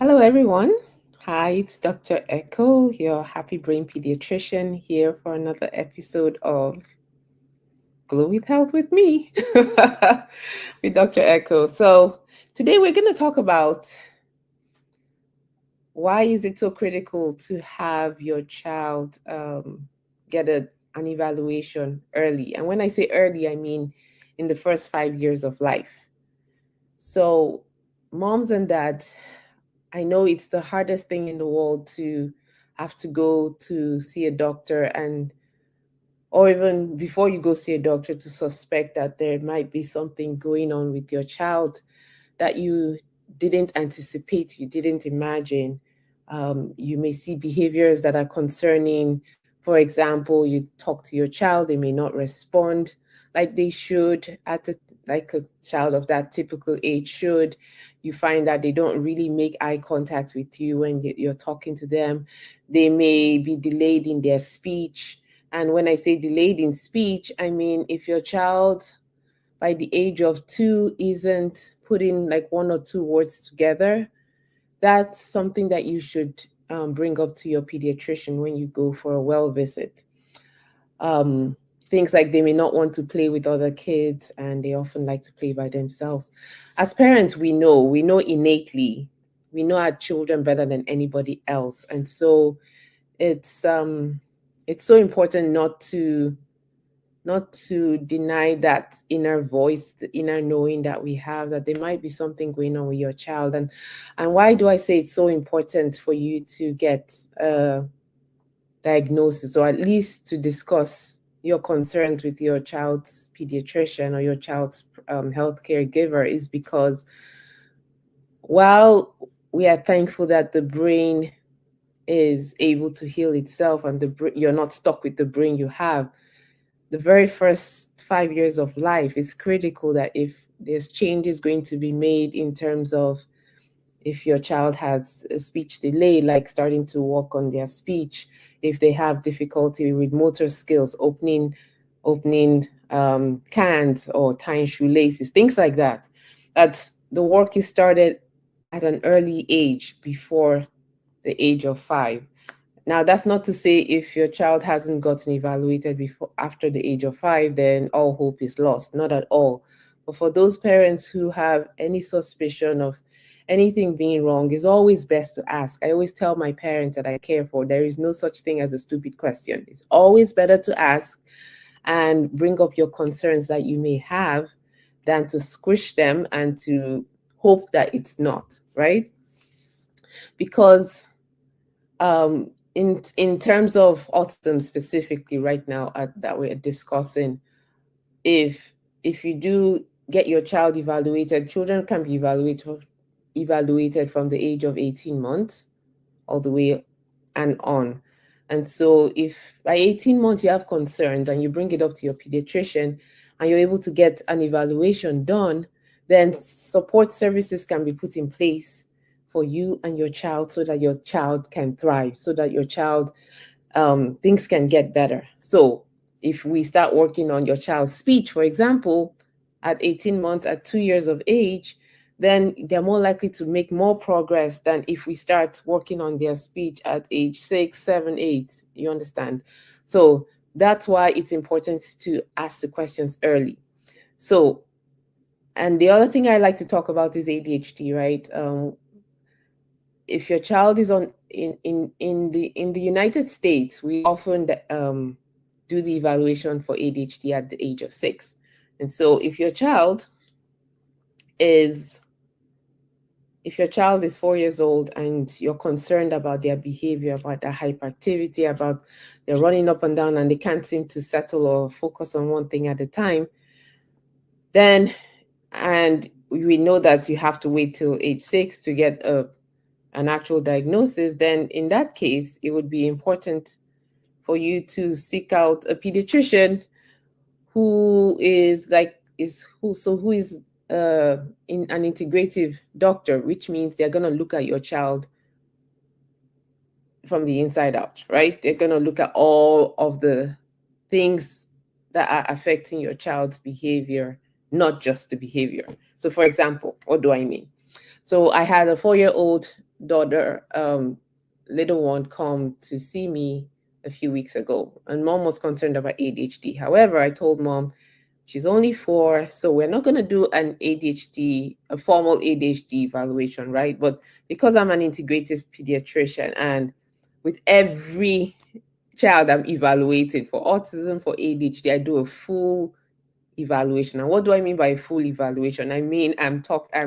Hello, everyone. Hi, it's Dr. Echo, your happy brain pediatrician, here for another episode of Glow with Health with me, with Dr. Echo. So, today we're going to talk about why is it so critical to have your child get an evaluation early. And when I say early, I mean in the first 5 years of life. So, moms and dads, I know it's the hardest thing in the world to have to go to see a doctor, and or even before you go see a doctor, to suspect that there might be something going on with your child that you didn't anticipate, you didn't imagine. You may see behaviors that are concerning. For example, you talk to your child, they may not respond like they should like a child of that typical age should. You find that they don't really make eye contact with you when you're talking to them. They may be delayed in their speech. And when I say delayed in speech, I mean if your child by the age of 2 isn't putting like one or two words together, that's something that you should bring up to your pediatrician when you go for a well visit. Um, Things like they may not want to play with other kids and they often like to play by themselves. As parents, we know innately, we know our children better than anybody else. And so it's um it's so important not to deny that inner voice, the inner knowing that we have, that there might be something going on with your child. And why do I say it's so important for you to get a diagnosis, or at least to discuss your concerns with your child's pediatrician or your child's healthcare giver, is because while we are thankful that the brain is able to heal itself and you're not stuck with the brain you have, the very first 5 years of life is critical. That if there's changes going to be made in terms of if your child has a speech delay, like starting to work on their speech, if they have difficulty with motor skills, opening cans or tying shoelaces, things like that, that the work is started at an early age, before the age of 5. Now, that's not to say if your child hasn't gotten evaluated before after the age of 5, then all hope is lost. Not at all. But for those parents who have any suspicion of anything being wrong, it's always best to ask. I always tell my parents that I care for, there is no such thing as a stupid question. It's always better to ask and bring up your concerns that you may have than to squish them and to hope that it's not, right? Because in terms of autism specifically right now, that we're discussing, if if you do get your child evaluated, children can be evaluated from the age of 18 months all the way and on. And so if by 18 months you have concerns and you bring it up to your pediatrician and you're able to get an evaluation done, then support services can be put in place for you and your child, so that your child can thrive, so that your child, things can get better. So if we start working on your child's speech, for example, at 18 months, at 2 years of age, then they're more likely to make more progress than if we start working on their speech at age 6, 7, 8. You understand? So that's why it's important to ask the questions early. So, and the other thing I like to talk about is ADHD, right? If your child is on in the United States, we often do the evaluation for ADHD at the age of 6. And so is if your child is 4 years old and you're concerned about their behavior, about their hyperactivity, about they're running up and down and they can't seem to settle or focus on one thing at a time, then, and we know that you have to wait till age 6 to get an actual diagnosis, then in that case, it would be important for you to seek out a pediatrician who is in an integrative doctor, which means they're going to look at your child from the inside out, right? They're going to look at all of the things that are affecting your child's behavior, not just the behavior. So, for example, what do I mean? So I had a 4-year-old daughter, little one, come to see me a few weeks ago, and mom was concerned about ADHD. However, I told mom she's only 4, so we're not going to do a formal ADHD evaluation, right? But because I'm an integrative pediatrician, and with every child I'm evaluating for autism, for ADHD, I do a full evaluation. And what do I mean by full evaluation? I mean, I'm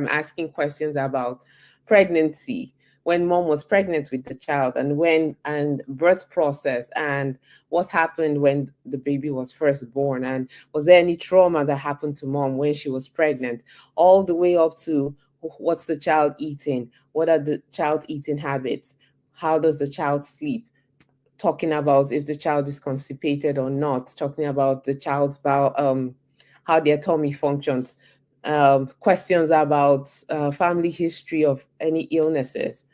asking questions about pregnancy, when mom was pregnant with the child, and birth process, and what happened when the baby was first born, and was there any trauma that happened to mom when she was pregnant, all the way up to what's the child eating, what are the child's eating habits, how does the child sleep, talking about if the child is constipated or not, talking about the child's bowel, how their tummy functions, questions about family history of any illnesses.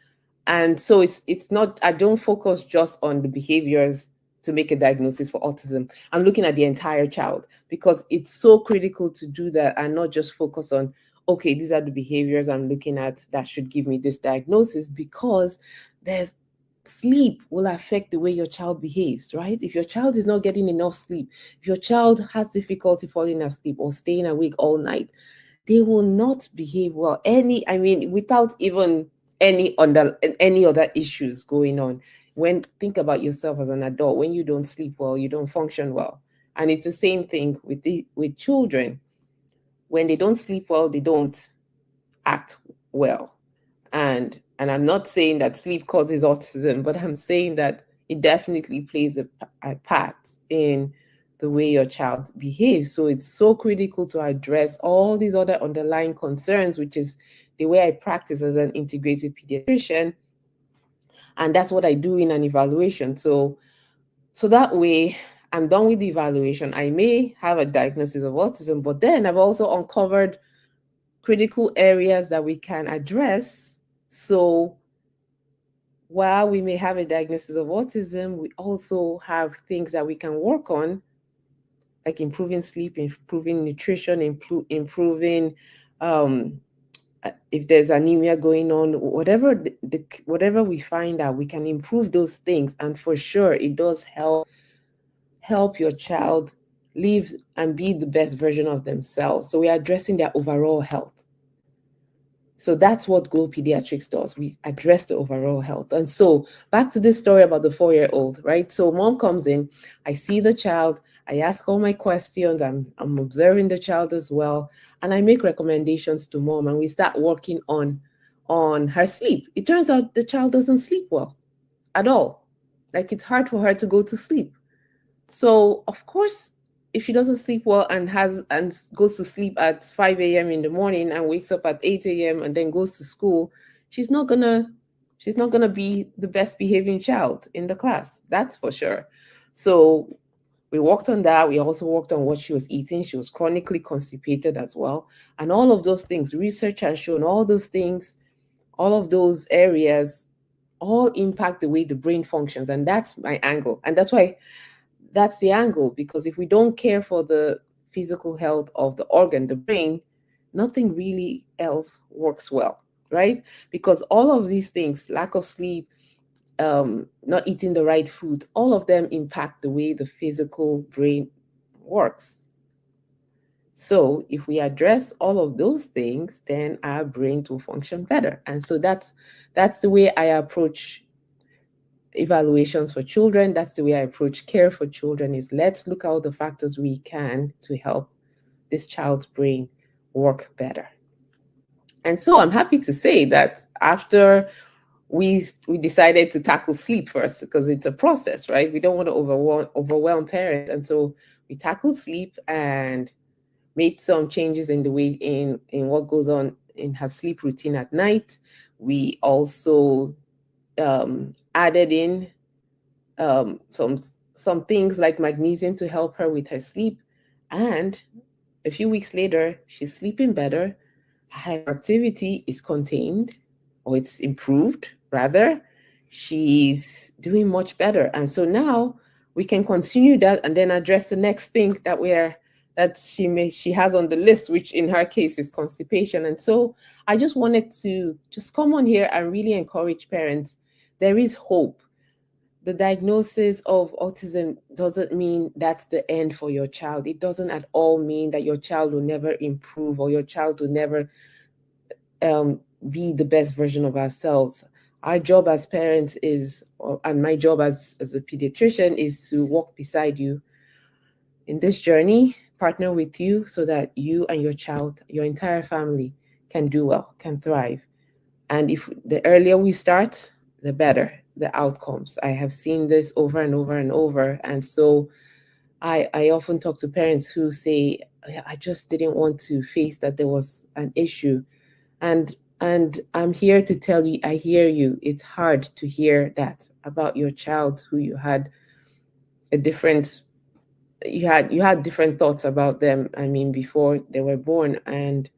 And so it's not, I don't focus just on the behaviors to make a diagnosis for autism. I'm looking at the entire child, because it's so critical to do that and not just focus on, okay, these are the behaviors I'm looking at that should give me this diagnosis, because there's sleep will affect the way your child behaves, right? If your child is not getting enough sleep, if your child has difficulty falling asleep or staying awake all night, they will not behave well. Without even any other issues going on. When think about yourself as an adult, when you don't sleep well, you don't function well. And it's the same thing with children. When they don't sleep well, they don't act well. And I'm not saying that sleep causes autism, but I'm saying that it definitely plays a part in the way your child behaves. So it's so critical to address all these other underlying concerns, which is the way I practice as an integrated pediatrician. And that's what I do in an evaluation. So that way I'm done with the evaluation. I may have a diagnosis of autism, but then I've also uncovered critical areas that we can address. So while we may have a diagnosis of autism, we also have things that we can work on, like improving sleep, improving nutrition, improving if there's anemia going on, whatever we find out, we can improve those things. And for sure, it does help your child live and be the best version of themselves. So we're addressing their overall health. So that's what Glow Pediatrics does. We address the overall health. And so back to this story about the 4-year-old, right? So mom comes in, I see the child, I ask all my questions, I'm observing the child as well, and I make recommendations to mom, and we start working on her sleep. It turns out the child doesn't sleep well at all. Like, it's hard for her to go to sleep. So of course, if she doesn't sleep well and goes to sleep at 5 a.m. in the morning and wakes up at 8 a.m. and then goes to school, she's not gonna be the best behaving child in the class. That's for sure. So we worked on that. We also worked on what she was eating. She was chronically constipated as well. And all of those things, research has shown all those things, all of those areas all impact the way the brain functions. And that's my angle. And that's the angle, because if we don't care for the physical health of the organ, the brain, nothing really else works well, right? Because all of these things, lack of sleep, not eating the right food, all of them impact the way the physical brain works. So if we address all of those things, then our brain will function better. And so that's the way I approach evaluations for children. That's the way I approach care for children, is let's look at all the factors we can to help this child's brain work better. And so I'm happy to say that after we decided to tackle sleep first, because it's a process, right? We don't want to overwhelm parents. And so we tackled sleep and made some changes in the way in what goes on in her sleep routine at night. We also added in some things like magnesium to help her with her sleep. And a few weeks later, she's sleeping better. Hyperactivity is contained, or it's improved rather. She's doing much better. And so now we can continue that and then address the next thing that we're that she has on the list, which in her case is constipation. And so I just wanted to just come on here and really encourage parents. There is hope. The diagnosis of autism doesn't mean that's the end for your child. It doesn't at all mean that your child will never improve or your child will never be the best version of ourselves. Our job as parents is, and my job as a pediatrician, is to walk beside you in this journey, partner with you so that you and your child, your entire family, can do well, can thrive. And if the earlier we start, the better the outcomes. I have seen this over and over and over. And so I often talk to parents who say, I just didn't want to face that there was an issue. And I'm here to tell you, I hear you. It's hard to hear that about your child who a different you had different thoughts about them, I mean, before they were born. And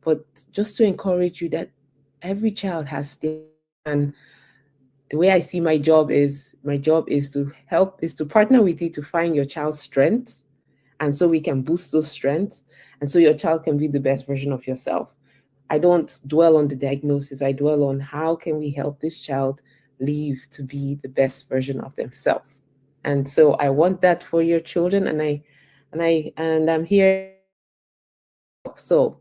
but just to encourage you that every child has strengths. And the way I see my job is to help, is to partner with you to find your child's strengths, and so we can boost those strengths, and so your child can be the best version of yourself. I don't dwell on the diagnosis. I dwell on how can we help this child live to be the best version of themselves. And so I want that for your children, and I'm here to help. So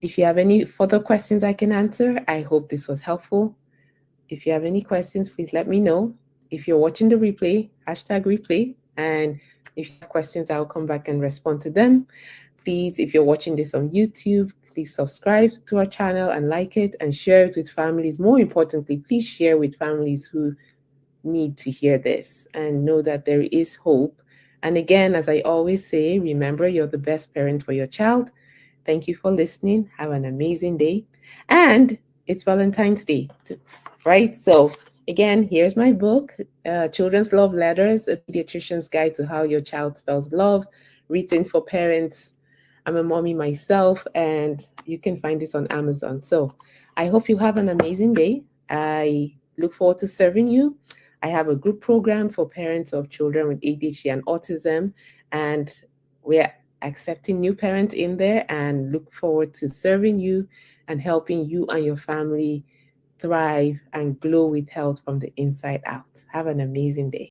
if you have any further questions I can answer, I hope this was helpful. If you have any questions, please let me know. If you're watching the replay, hashtag replay. And if you have questions, I'll come back and respond to them. Please, if you're watching this on YouTube, please subscribe to our channel and like it and share it with families. More importantly, please share with families who need to hear this and know that there is hope. And again, as I always say, remember you're the best parent for your child. Thank you for listening. Have an amazing day. And it's Valentine's Day, right? So, again, here's my book, Children's Love Letters, A Pediatrician's Guide to How Your Child Spells Love, written for parents. I'm a mommy myself, and you can find this on Amazon. So, I hope you have an amazing day. I look forward to serving you. I have a group program for parents of children with ADHD and autism, and we're accepting new parents in there, and look forward to serving you and helping you and your family thrive and glow with health from the inside out. Have an amazing day.